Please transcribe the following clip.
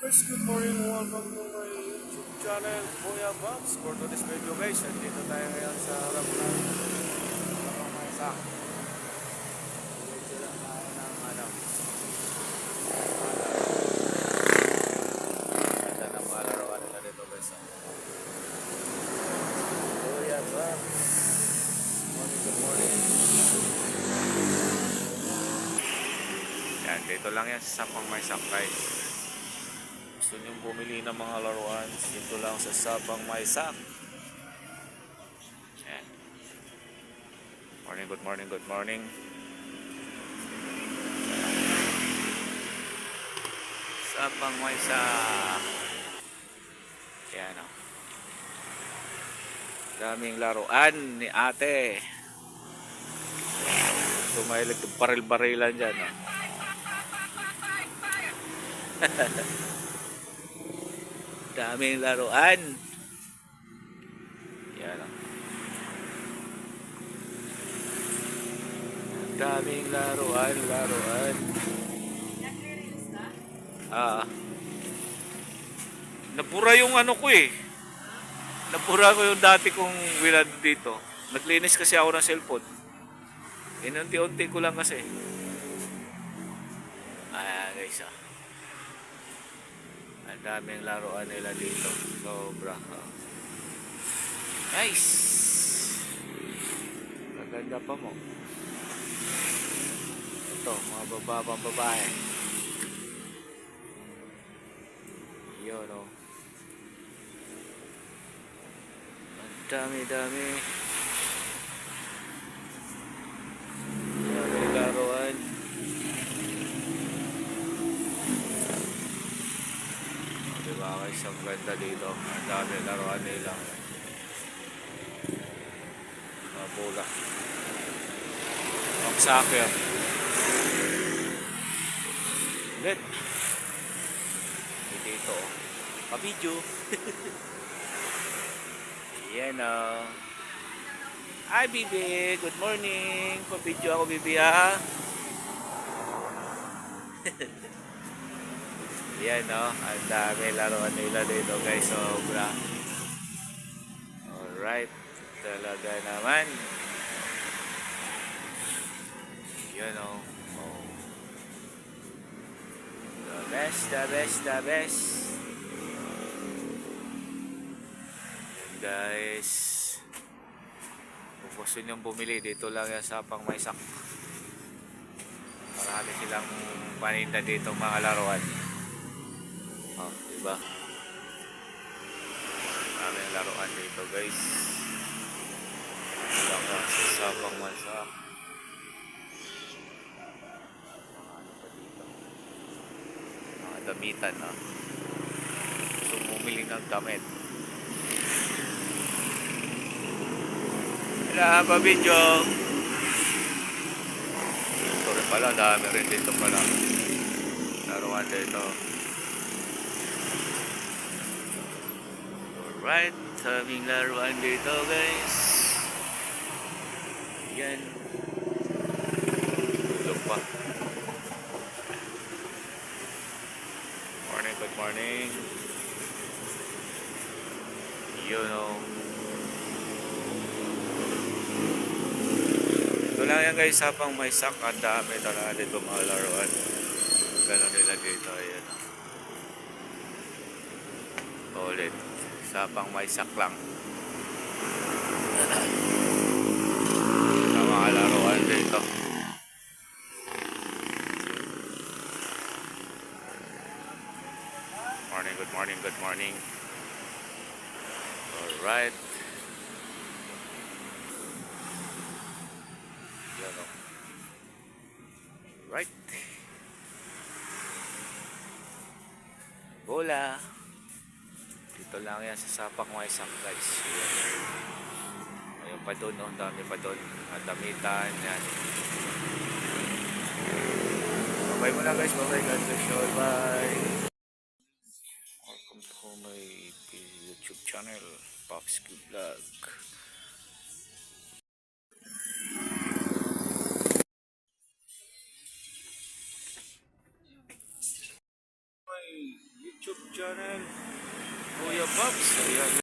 Guys, good morning. Welcome to my YouTube channel, Kuya Bobs. For today's video guys, nandito tayo ngayon sa harap ng pamamasa. Medyo lang tayo ng ganda ng mga larawan nila dito guys. Kuya Bobs. Morning, good morning. Yan, dito lang yan sa Sapang Maysak guys. Gusto nyo bumili ng mga laruan, dito lang sa Sapang Maysak. Ayan. Morning, good morning, good morning. Sapang Maysak. Ayan o. Daming laruan ni ate. Tumahilig ng baril-barilan dyan o. Daming laruan. Yan o. Daming laruan. Nabura yung ano ko eh. Nabura ko yung dati kong wilad dito. Naglinis kasi ako ng cellphone. Inunti-unti ko lang kasi. Ayan guys ah. Ang daming laruan nila dito. Sobra. Nice. Maganda pa mo. Ito, mga bababang babae. Yun o. Ang dami-dami. Daming laruan. Diba guys, ang ganda dito. Ang dami laruan nila. Mga bola. Ang soccer. Ulit. Dito. Pa-video. Yan o. Hi Bibi. Good morning. Pa-video ako Bibi ha. Yan o. Ang dami laruan nila dito guys. Sobra. Alright. Talaga naman. Yan o. The best. Guys. Kung gusto nyong bumili, dito lang yan sa Sapang Maysak. Marami silang paninda dito mga laruan. Oh, diba? Maraming laruan dito guys. Dito lang yan sa Sapang Maysak. Damitan na. So bumili ng damit. Wala pa video. Ito rin pala, dami rin dito pala. Laruan dito. Alright, daming laruan dito guys. Yan. Ito pa. Good morning. You know. Ito lang yan guys, Sapang Maysak. Ang dami talaga dito mga laruan. Gano'n nila dito. Ayan. Ulit. Sapang Maysak lang. Sa mga laruan dito. Good morning. Alright. Yan o. Right. Bola. Dito lang yan sa Sapang Maysak guys. Ayun pa doon, no? Dami pa doon. Damitan yan. Bye muna guys. Bye God bless you. Bye. Welcome to my YouTube channel, Pops Vlog. YouTube channel Kuya Pops. Ayan.